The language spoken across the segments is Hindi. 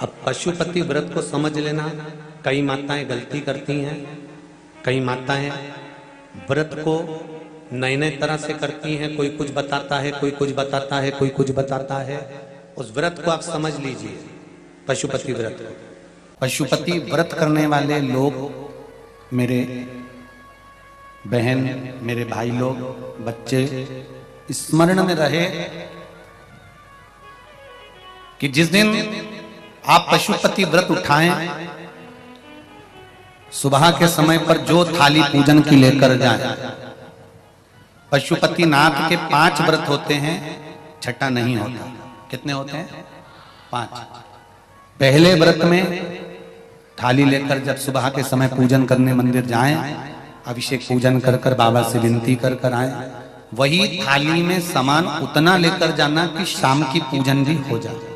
अब पशुपति व्रत को समझ लेना। कई माताएं गलती करती हैं, कई माताएं व्रत को नए नए तरह से करती हैं। कोई कुछ बताता है, कोई कुछ बताता है, कोई कुछ बताता है। उस व्रत को आप समझ लीजिए, पशुपति व्रत को। पशुपति व्रत करने वाले लोग, मेरे बहन, मेरे भाई लोग, बच्चे स्मरण में रहे कि जिस दिन आप पशुपति व्रत उठाएं, सुबह के समय पर जो थाली पूजन की लेकर जाए। पशुपति नाथ के 5 व्रत होते हैं, छठा नहीं होता। कितने होते हैं? 5। पहले व्रत में थाली लेकर जब सुबह के समय पूजन करने मंदिर जाएं, अभिषेक पूजन कर कर बाबा से विनती कर कर आए। वही थाली में सामान उतना लेकर जाना कि शाम की पूजन भी हो जाए।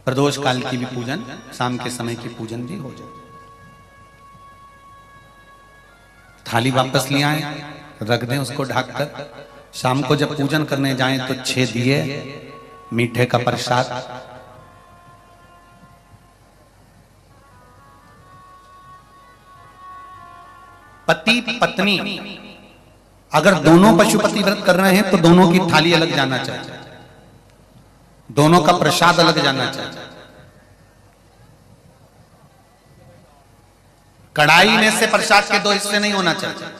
प्रदोष काल की भी पूजन, शाम के समय की पूजन भी हो जाए। थाली वापस ले आए, रख दें उसको ढककर। शाम को जब पूजन करने जाएं तो 6 दिए, मीठे का प्रसाद, पति पत्नी अगर दोनों पशुपति व्रत कर रहे हैं तो दोनों की थाली अलग जाना चाहिए, दोनों का प्रसाद अलग जाना चाहिए। कढ़ाई में से प्रसाद के 2 हिस्से नहीं होना चाहिए।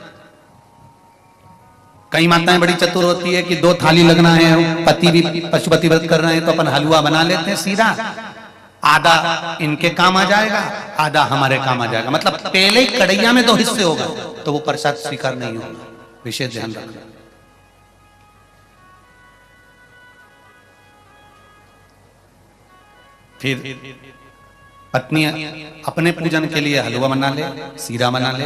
कई माताएं बड़ी चतुर होती है कि 2 थाली लगना है, पति भी पशुपति व्रत कर रहे हैं तो अपन हलवा बना लेते हैं सीधा, आधा इनके काम आ जाएगा, आधा हमारे काम आ जाएगा। मतलब पहले ही कढ़ैया में 2 हिस्से होगा तो वो प्रसाद स्वीकार नहीं होगा। विशेष ध्यान रखना। फिर पत्नी अपने पूजन के लिए हलवा बना ले, सीरा बना ले,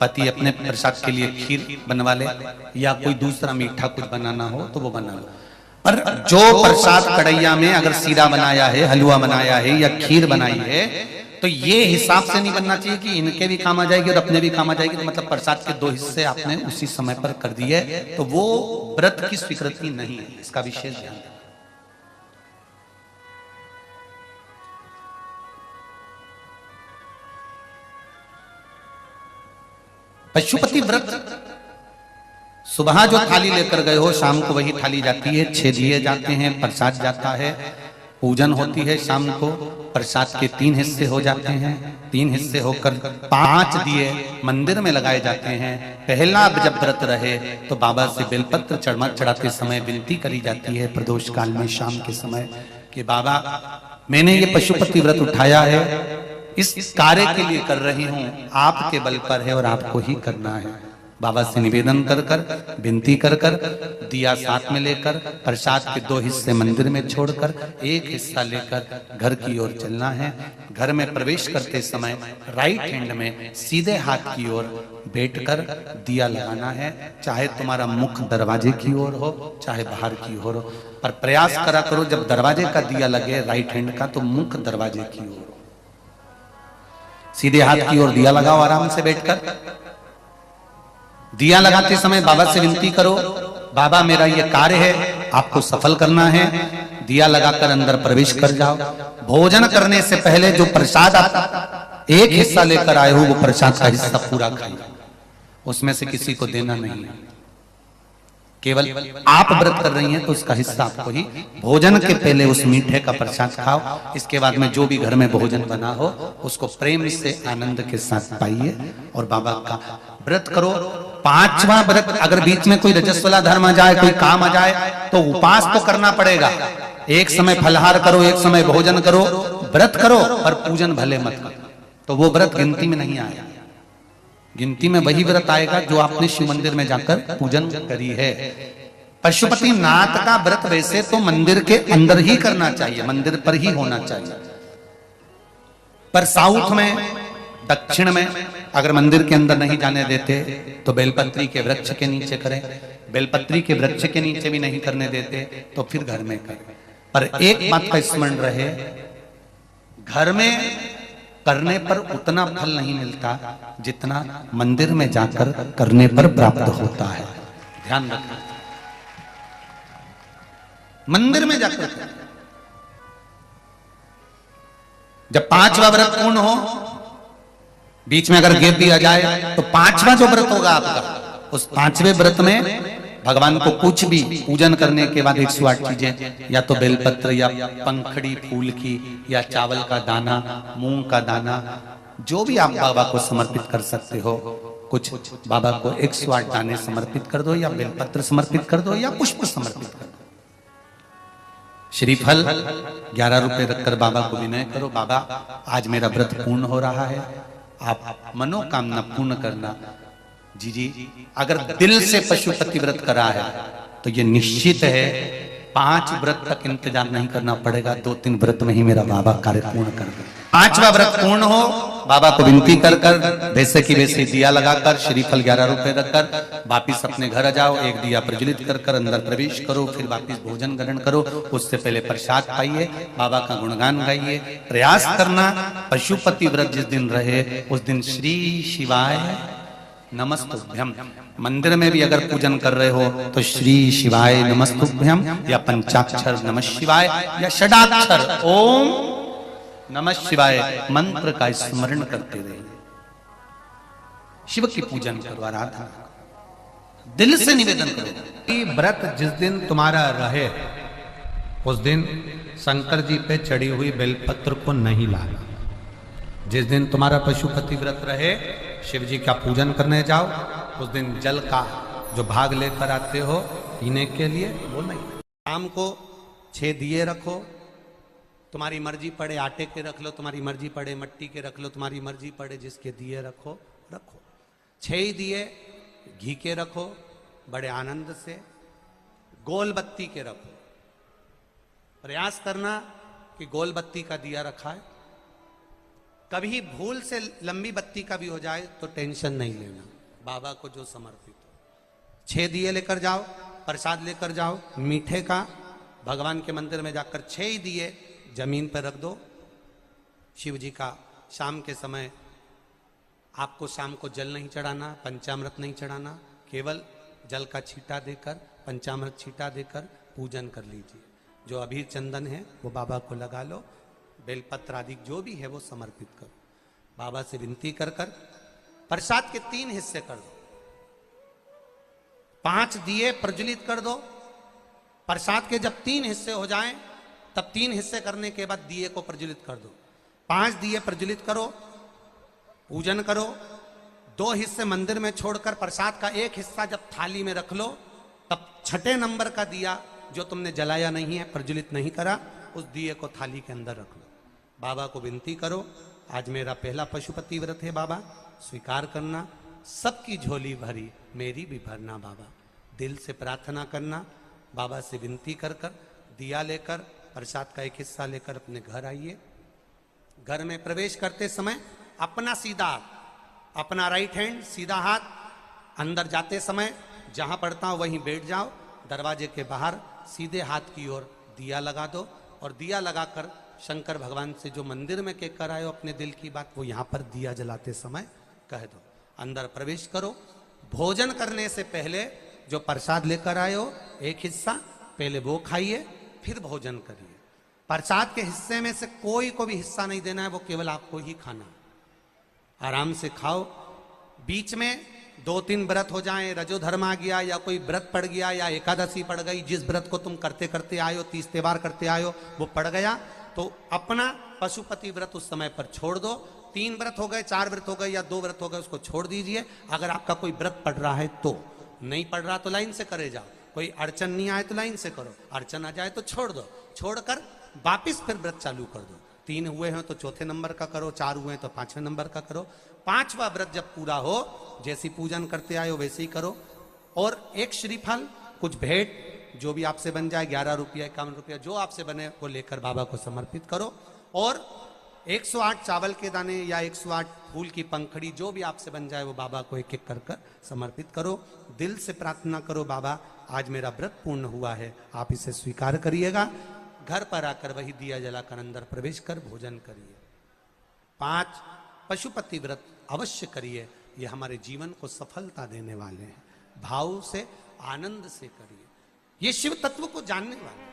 पति अपने प्रसाद के लिए खीर बनवा ले, या कोई दूसरा मीठा कुछ बनाना हो तो वो बना लो। पर जो प्रसाद कढ़ैया में अगर सीरा बनाया है, हलवा बनाया है या खीर बनाई है, तो ये हिसाब से नहीं बनना चाहिए कि इनके भी काम आ जाएगी और अपने भी काम आ जाएगी। तो मतलब प्रसाद के 2 हिस्से आपने उसी समय पर कर दिए, तो वो व्रत की स्वीकृति नहीं है। इसका विशेष ध्यान रखें। पशुपति व्रत सुबह जो थाली लेकर गए हो, शाम को वही थाली जाती है, 6 दिए जाते हैं, प्रसाद जाता है, पूजन होती है। शाम को प्रसाद के 3 हिस्से हो जाते हैं, 3 हिस्से होकर 5 दिए मंदिर में लगाए जाते हैं। पहला जब व्रत रहे तो बाबा से बेलपत्र चढ़ाते समय विनती करी जाती है प्रदोष काल में शाम के समय कि बाबा, मैंने ये पशुपति व्रत उठाया है, इस कार्य के लिए कर रही हूं, आपके बल पर है और आपको ही करना है। बाबा से निवेदन कर कर, विनती कर कर, दिया साथ में लेकर, प्रसाद के 2 हिस्से मंदिर में छोड़कर 1 हिस्सा लेकर घर की ओर चलना है। घर में प्रवेश करते समय राइट हैंड में सीधे हाथ की ओर बैठकर दिया लगाना है। चाहे तुम्हारा मुख दरवाजे की ओर हो, चाहे बाहर की ओर हो, पर प्रयास करा करो जब दरवाजे का दिया लगे राइट हैंड का तो मुख दरवाजे की ओर। सीधे हाथ की ओर दिया लगाओ आराम से बैठकर। दिया लगाते समय बाबा से विनती करो, बाबा मेरा ये कार्य है, आपको सफल करना है। दिया लगाकर अंदर प्रवेश कर जाओ। भोजन करने से पहले जो प्रसाद आप 1 हिस्सा लेकर आए हो, वो प्रसाद का हिस्सा पूरा खाइए, उसमें से किसी को देना नहीं है। केवल आप व्रत कर रही हैं तो उसका हिस्सा आपको ही। भोजन के पहले उस मीठे का प्रसाद खाओ। इसके बाद में जो भी घर में भोजन बना हो उसको प्रेम से आनंद के साथ पाइए और बाबा का व्रत करो। 5वां व्रत अगर बीच में कोई रजस्वला धर्म आ जाए, कोई काम आ जाए, तो उपास तो करना पड़ेगा। एक समय फलहार करो, एक समय भोजन करो, व्रत करो, और पूजन भले मत करो, तो वो व्रत गिनती में नहीं आएगा। गिनती में वही व्रत आएगा जो आपने शिव मंदिर में जाकर पूजन करी है। पशुपति नाथ का व्रत वैसे तो मंदिर के अंदर ही करना चाहिए, मंदिर पर ही होना चाहिए। पर साउथ में, दक्षिण में अगर मंदिर के अंदर नहीं जाने देते तो बेलपत्री के वृक्ष के नीचे करें। बेलपत्री के वृक्ष के नीचे भी नहीं करने देते तो फिर घर में करें। पर एक बात का स्मरण रहे, घर में करने पर उतना फल नहीं मिलता जितना मंदिर में जाकर करने पर प्राप्त होता है। ध्यान रखना। मंदिर में जाकर करें। जब 5वां व्रत पूर्ण हो, बीच में अगर गैप दिया जाए तो 5वां जो व्रत होगा आपका, उस 5वें व्रत में भगवान को कुछ भी पूजन करने के बाद 108 चीजें, या तो बेलपत्र या पंखड़ी फूल की या चावल का दाना, मूंग का दाना, जो भी आप बाबा को समर्पित कर सकते हो, कुछ बाबा को 108 दाने समर्पित कर दो, या बेलपत्र समर्पित कर दो, या पुष्प समर्पित कर दो। श्रीफल 11 रुपए रखकर बाबा को विनय करो, बाबा आज मेरा व्रत पूर्ण हो रहा है, आप मनोकामना पूर्ण करना। जी, अगर दिल से पशुपति व्रत करा है तो ये निश्चित है 5 व्रत तक इंतजार नहीं करना पड़ेगा, 2-3 व्रत में ही मेरा बाबा कार्य पूर्ण कर दे। 5वां व्रत पूर्ण हो, बाबा को विनती कर कर वैसे की वैसे दिया लगाकर, श्रीफल 11 रुपए रखकर वापिस अपने घर आ जाओ। एक दिया प्रज्वलित कर कर अंदर प्रवेश करो, फिर वापिस भोजन ग्रहण करो। उससे पहले प्रसाद पाइए, बाबा का गुणगान गाइए। प्रयास करना पशुपति व्रत जिस दिन रहे उस दिन श्री शिवाय नमस्तुभ्यम। मंदिर में भी अगर पूजन कर रहे हो तो श्री शिवाय नमस्तुभ्यम या पंचाक्षर नमः शिवाय या षडाक्षर ओम नमः शिवाय मंत्र का स्मरण करते रहे। शिव की पूजन करो, आराधना दिल से निवेदन करो। व्रत जिस दिन तुम्हारा रहे उस दिन शंकर जी पे चढ़ी हुई बेलपत्र को नहीं लाना। जिस दिन तुम्हारा पशुपति व्रत रहे, शिव जी का पूजन करने जाओ, उस दिन जल का जो भाग लेकर आते हो पीने के लिए, वो नहीं। शाम को 6 दिए रखो, तुम्हारी मर्जी पड़े आटे के रख लो, तुम्हारी मर्जी पड़े मट्टी के रख लो, तुम्हारी मर्जी पड़े जिसके दिए रखो। 6 ही दिए घी के रखो, बड़े आनंद से। गोल बत्ती के रखो, प्रयास करना कि गोल बत्ती का दिया रखा है। कभी भूल से लंबी बत्ती का भी हो जाए तो टेंशन नहीं लेना, बाबा को जो समर्पित हो। 6 दिए लेकर जाओ, प्रसाद लेकर जाओ मीठे का। भगवान के मंदिर में जाकर 6 ही दिए जमीन पर रख दो। शिव जी का शाम के समय आपको शाम को जल नहीं चढ़ाना, पंचामृत नहीं चढ़ाना, केवल जल का छींटा देकर, पंचामृत छींटा देकर पूजन कर लीजिए। जो अबीर चंदन है वो बाबा को लगा लो, बेलपत्र आदि जो भी है वो समर्पित करो। बाबा से विनती कर कर प्रसाद के 3 हिस्से कर दो। 5 दिए प्रज्वलित कर दो। प्रसाद के जब 3 हिस्से हो जाएं तब 3 हिस्से करने के बाद दिए को प्रज्वलित कर दो। 5 दिए प्रज्वलित करो, पूजन करो। 2 हिस्से मंदिर में छोड़कर प्रसाद का 1 हिस्सा जब थाली में रख लो, तब 6ठे नंबर का दिया जो तुमने जलाया नहीं है, प्रज्वलित नहीं करा, उस दिए को थाली के अंदर रख लो। बाबा को विनती करो, आज मेरा पहला पशुपति व्रत है बाबा, स्वीकार करना। सबकी झोली भरी, मेरी भी भरना बाबा। दिल से प्रार्थना करना, बाबा से विनती कर कर दिया लेकर प्रसाद का 1 हिस्सा लेकर अपने घर आइए। घर में प्रवेश करते समय अपना सीधा, अपना राइट हैंड सीधा हाथ, अंदर जाते समय जहां पड़ता हो वहीं बैठ जाओ। दरवाजे के बाहर सीधे हाथ की ओर दिया लगा दो, और दिया लगाकर शंकर भगवान से जो मंदिर में कहकर आए हो अपने दिल की बात, वो यहाँ पर दिया जलाते समय कह दो। अंदर प्रवेश करो। भोजन करने से पहले जो प्रसाद लेकर आए हो 1 हिस्सा पहले वो खाइए, फिर भोजन करिए। प्रसाद के हिस्से में से कोई को भी हिस्सा नहीं देना है, वो केवल आपको ही खाना है। आराम से खाओ। बीच में 2-3 व्रत हो जाएं, रजो धर्म आ गया या कोई व्रत पड़ गया या एकादशी पड़ गई, जिस व्रत को तुम करते करते आए हो, 30 त्योहार करते आए हो, वो पड़ गया तो अपना पशुपति व्रत उस समय पर छोड़ दो। 3 व्रत हो गए, 4 व्रत हो गए या 2 व्रत हो गए, उसको छोड़ दीजिए। अगर आपका कोई व्रत पड़ रहा है तो, नहीं पड़ रहा तो लाइन से करे जाओ। कोई अड़चन नहीं आए तो लाइन से करो, अड़चन आ जाए तो छोड़ दो। छोड़कर वापिस फिर व्रत चालू कर दो। 3 हुए हैं तो 4थे नंबर का करो, 4 हुए हैं तो 5वें नंबर का करो। 5वां व्रत जब पूरा हो, जैसी पूजन करते आए हो वैसे ही करो। और 1 श्रीफल, कुछ भेंट जो भी आपसे बन जाए, 11 रुपया 51 रुपया जो आपसे बने वो लेकर बाबा को समर्पित करो। और 108 चावल के दाने या 108 फूल की पंखड़ी जो भी आपसे बन जाए वो बाबा को 1-1 कर कर समर्पित करो। दिल से प्रार्थना करो, बाबा आज मेरा व्रत पूर्ण हुआ है, आप इसे स्वीकार करिएगा। घर पर आकर वही दिया जलाकर अंदर प्रवेश कर भोजन करिए। 5 पशुपति व्रत अवश्य करिए, ये हमारे जीवन को सफलता देने वाले हैं। भाव से, आनंद से करिए, ये शिव तत्व को जानने वाले हैं।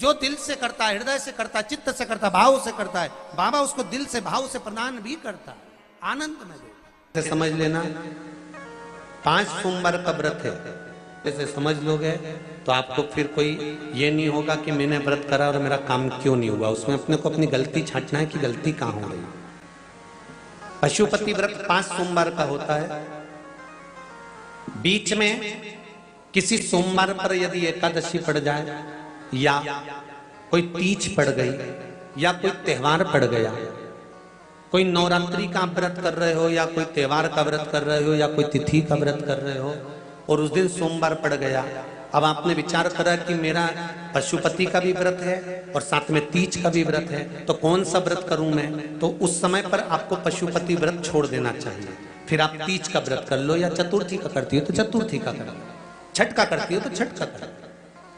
जो दिल से करता है, हृदय से करता है, चित्त से करता है, भाव से करता है, बाबा उसको दिल से भाव से प्रदान भी करता है, आनंद में देता है। समझ लेना 5 सोमवार का व्रत है, जैसे समझ लोगे तो आपको फिर कोई ये नहीं होगा कि मैंने व्रत करा और मेरा काम क्यों नहीं हुआ। उसमें अपने को अपनी गलती छांटना है कि गलती कहां हो रही। पशुपति व्रत 5 सोमवार का होता है। बीच में किसी सोमवार पर यदि एकादशी पड़ जाए या कोई तीज पड़ गई या कोई त्योहार पड़ गया, कोई नवरात्रि का व्रत कर रहे हो या कोई त्योहार का व्रत कर रहे हो या कोई तिथि का व्रत कर रहे हो और उस दिन सोमवार पड़ गया, अब आपने विचार करा कि मेरा पशुपति का भी व्रत है और साथ में तीज का भी व्रत है, तो कौन सा व्रत करूं मैं? तो उस समय पर आपको पशुपति व्रत छोड़ देना चाहिए। फिर आप तीज का व्रत कर लो या चतुर्थी का करती हो तो चतुर्थी का कर लो, छठ का करती हो तो छठ का कर लो,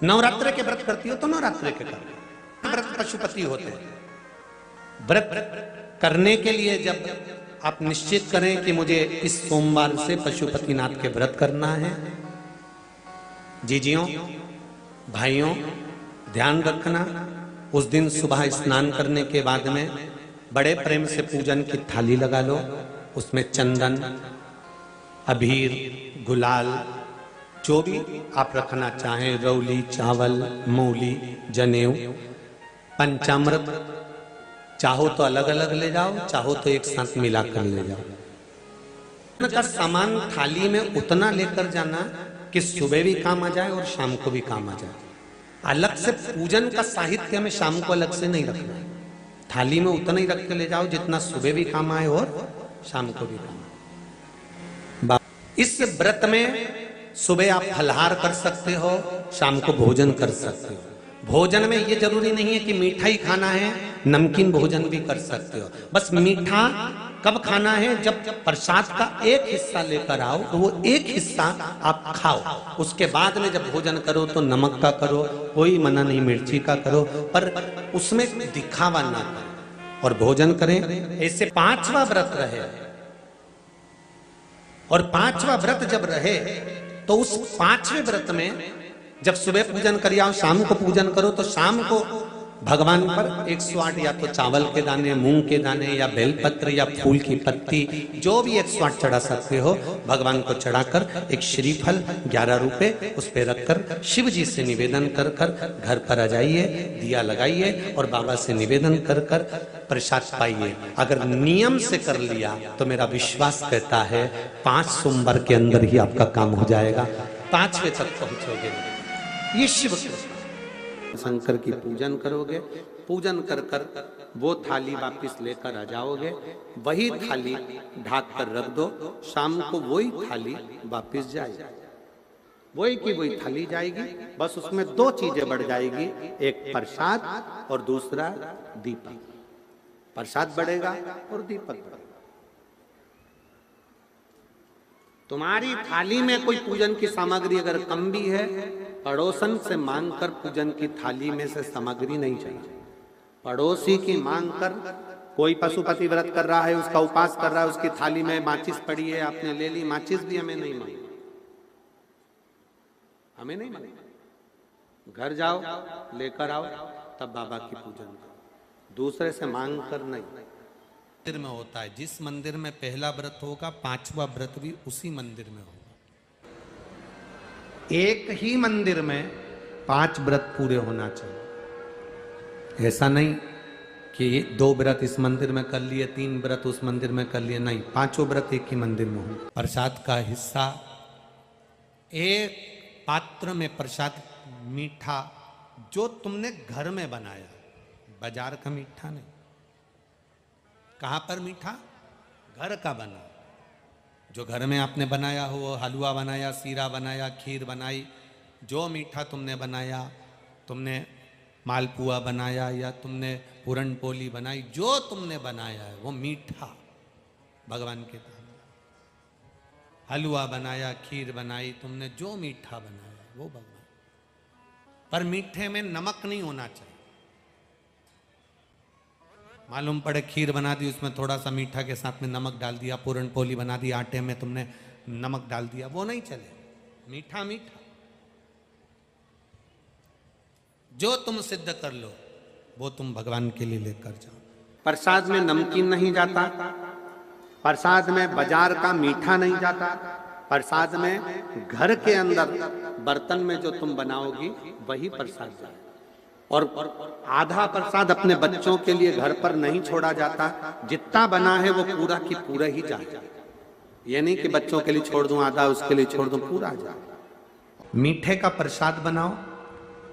नवरात्र के व्रत करती हो तो नवरात्र के कर लो। व्रत पशुपति होते हैं। व्रत करने के लिए जब आप निश्चित करें कि मुझे इस सोमवार से पशुपतिनाथ के व्रत करना है, जीजियों भाइयों ध्यान रखना, उस दिन सुबह स्नान करने के बाद में बड़े प्रेम से पूजन की थाली लगा लो, उसमें चंदन, अबीर, गुलाल, जो भी आप रखना चाहें, रौली, चावल, मौली, जनेऊ, पंचामृत, चाहो तो अलग अलग ले जाओ, चाहो तो एक साथ मिलाकर ले जाओ। का सामान थाली में उतना लेकर जाना कि सुबह भी काम आ जाए और शाम को भी काम आ जाए। अलग से पूजन का साहित्य में शाम को अलग से नहीं रखना, थाली में उतना ही रख के ले जाओ जितना सुबह भी काम आए और शाम को भी काम आए। इस व्रत में सुबह आप फलहार कर सकते हो, शाम को भोजन कर सकते हो। भोजन में ये जरूरी नहीं है कि मीठा ही खाना है, नमकीन भोजन भी कर सकते हो। बस मीठा कब खाना है? जब प्रसाद का एक हिस्सा लेकर आओ तो वो एक हिस्सा आप खाओ, उसके बाद में जब भोजन करो तो नमक का करो, कोई मना नहीं, मिर्ची का करो, पर उसमें दिखावा ना करो और भोजन करें। ऐसे 5वां व्रत रहे और 5वां व्रत जब रहे तो उस 5वें व्रत में जब सुबह पूजन करिए और शाम को पूजन करो तो शाम को भगवान पर 108 या तो चावल के दाने, मूंग के दाने या बेलपत्र या फूल की पत्ती, जो भी 108 चढ़ा सकते हो भगवान को चढ़ाकर एक श्रीफल 11 रुपए उस पे रखकर शिव जी से निवेदन कर कर घर पर आ जाइए, दिया लगाइए और बाबा से निवेदन कर कर प्रसाद पाइए। अगर नियम से कर लिया तो मेरा विश्वास कहता है 5 सोमवार के अंदर ही आपका काम हो जाएगा, 5वें तक पहुंचोगे। ये शिव शंकर की पूजन करोगे, पूजन कर कर वो थाली वापस लेकर आ जाओगे, वही थाली ढाक कर रख दो, शाम को वही थाली वापस जाएगी, वही की वही थाली जाएगी। बस उसमें 2 चीजें बढ़ जाएगी, एक प्रसाद और दूसरा दीपक। प्रसाद बढ़ेगा और दीपक बढ़ेगा। तुम्हारी थाली में कोई पूजन की सामग्री अगर कम भी है, पड़ोसन से मांगकर पूजन की थाली में से सामग्री नहीं चाहिए। पड़ोसी की मांग कर, कोई पशुपति व्रत कर रहा है, उसका उपास कर रहा है, उसकी थाली में माचिस पड़ी है, आपने ले ली, माचिस भी हमें नहीं मांगी, हमें नहीं मांगी। घर जाओ लेकर आओ, तब बाबा की पूजन करो, दूसरे से मांग कर नहीं। मंदिर में होता है, जिस मंदिर में पहला व्रत होगा 5वां व्रत भी उसी मंदिर में होगा। एक ही मंदिर में 5 व्रत पूरे होना चाहिए। ऐसा नहीं कि 2 व्रत इस मंदिर में कर लिए, 3 व्रत उस मंदिर में कर लिए, नहीं, 5 व्रत एक ही मंदिर में हो। प्रसाद का हिस्सा, एक पात्र में प्रसाद मीठा जो तुमने घर में बनाया, बाजार का मीठा नहीं। कहां पर मीठा? घर का बना, जो घर में आपने बनाया हो, वो हलवा बनाया, सीरा बनाया, खीर बनाई, जो मीठा तुमने बनाया, तुमने मालपुआ बनाया या तुमने पूरन पोली बनाई, जो तुमने बनाया है वो मीठा भगवान के सामने। हलवा बनाया, खीर बनाई, तुमने जो मीठा बनाया वो भगवान। पर मीठे में नमक नहीं होना चाहिए। मालूम पड़े खीर बना दी, उसमें थोड़ा सा मीठा के साथ में नमक डाल दिया, पूरन पोली बना दी, आटे में तुमने नमक डाल दिया, वो नहीं चले। मीठा मीठा, जो तुम सिद्ध कर लो वो तुम भगवान के लिए लेकर जाओ। प्रसाद में नमकीन नहीं जाता, प्रसाद में बाजार का मीठा नहीं जाता, प्रसाद में घर के अंदर बर्तन में जो तुम बनाओगी वही प्रसाद जाए। और आधा प्रसाद अपने बच्चों के लिए घर पर नहीं छोड़ा जाता, जितना बना है वो पूरा की पूरा ही जाए। ये नहीं कि बच्चों के लिए छोड़ दूं आधा, उसके लिए छोड़ दूं, पूरा जाए। मीठे का प्रसाद बनाओ,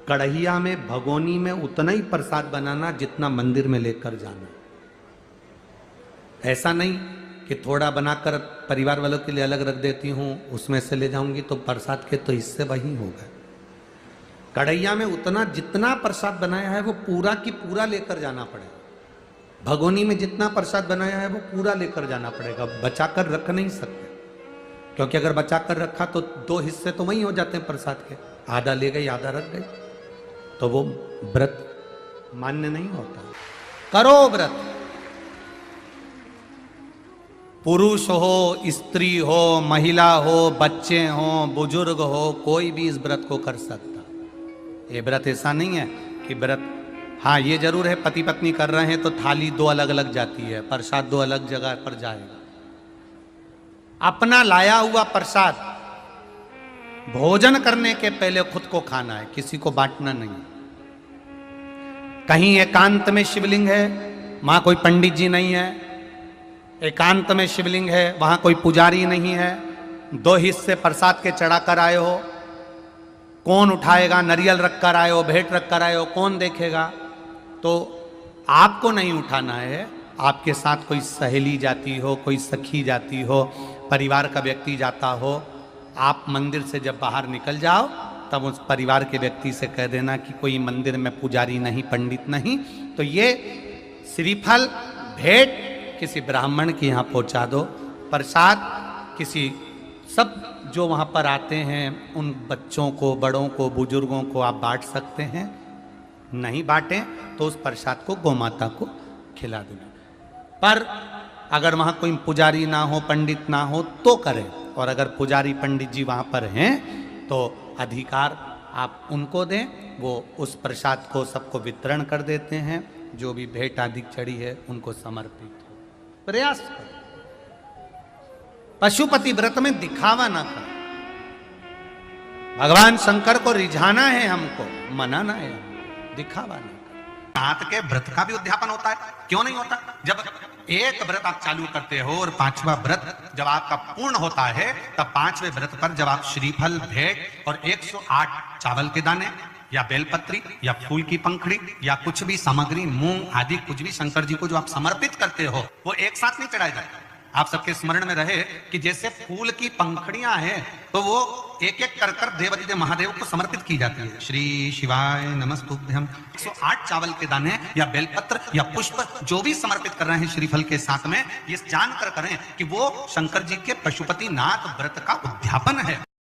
कढ़ैया में भगोनी में उतना ही प्रसाद बनाना जितना मंदिर में लेकर जाना। ऐसा नहीं कि थोड़ा बनाकर परिवार वालों के लिए अलग रख देती हूँ, उसमें से ले जाऊंगी तो प्रसाद के तो हिस्से वही हो गए। कढ़ैया में उतना जितना प्रसाद बनाया है वो पूरा की पूरा लेकर जाना पड़ेगा। भगोनी में जितना प्रसाद बनाया है वो पूरा लेकर जाना पड़ेगा, बचाकर रख नहीं सकते, क्योंकि अगर बचाकर रखा तो दो हिस्से तो वही हो जाते हैं प्रसाद के, आधा ले गई आधा रख गई, तो वो व्रत मान्य नहीं होता। करो व्रत, पुरुष हो, स्त्री हो, महिला हो, बच्चे हो, बुजुर्ग हो, कोई भी इस व्रत को कर सकता। ये व्रत ऐसा नहीं है कि व्रत, हाँ ये जरूर है पति पत्नी कर रहे हैं तो थाली दो अलग अलग जाती है, प्रसाद दो अलग जगह पर जाएगा। अपना लाया हुआ प्रसाद भोजन करने के पहले खुद को खाना है, किसी को बांटना नहीं। कहीं एकांत में शिवलिंग है, वहां कोई पंडित जी नहीं है, एकांत में शिवलिंग है, वहां कोई पुजारी नहीं है, दो हिस्से प्रसाद के चढ़ा कर आए हो, कौन उठाएगा? नरियल रख कर आए हो, भेंट रख कर आए हो, कौन देखेगा? तो आपको नहीं उठाना है, आपके साथ कोई सहेली जाती हो, कोई सखी जाती हो, परिवार का व्यक्ति जाता हो, आप मंदिर से जब बाहर निकल जाओ तब उस परिवार के व्यक्ति से कह देना कि कोई मंदिर में पुजारी नहीं, पंडित नहीं, तो ये श्रीफल भेंट किसी ब्राह्मण के यहाँ पहुँचा दो, प्रसाद किसी सब जो वहाँ पर आते हैं उन बच्चों को, बड़ों को, बुजुर्गों को आप बांट सकते हैं। नहीं बांटें तो उस प्रसाद को गौमाता को खिला देना। पर अगर वहाँ कोई पुजारी ना हो, पंडित ना हो तो करें, और अगर पुजारी पंडित जी वहाँ पर हैं तो अधिकार आप उनको दें, वो उस प्रसाद को सबको वितरण कर देते हैं, जो भी भेंट आदि चढ़ी है उनको समर्पित हो। प्रयास करो, पशुपति व्रत में दिखावा ना करो। भगवान शंकर को रिझाना है हमको, मनाना है, दिखावा नहीं करना। हाथ के व्रत का भी उद्यापन होता है, क्यों नहीं होता? जब एक व्रत आप चालू करते हो और पांचवा व्रत जब आपका पूर्ण होता है, तब पांचवें व्रत पर जब आप श्रीफल, भेंट और 108 चावल के दाने या बेलपत्री या फूल की पंखड़ी या कुछ भी सामग्री, मूंग आदि कुछ भी शंकर जी को जो आप समर्पित करते हो वो एक साथ नहीं चढ़ाया जाता। आप सबके स्मरण में रहे कि जैसे फूल की पंखड़ियां हैं तो वो एक एक कर कर देवाधिदेव महादेव को समर्पित की जाती है। श्री शिवाय नमस्तुभ्यम। 108 चावल के दाने या बेलपत्र या पुष्प जो भी समर्पित कर रहे हैं श्रीफल के साथ में, ये जानकर करें कि वो शंकर जी के पशुपति नाथ व्रत का उद्यापन है।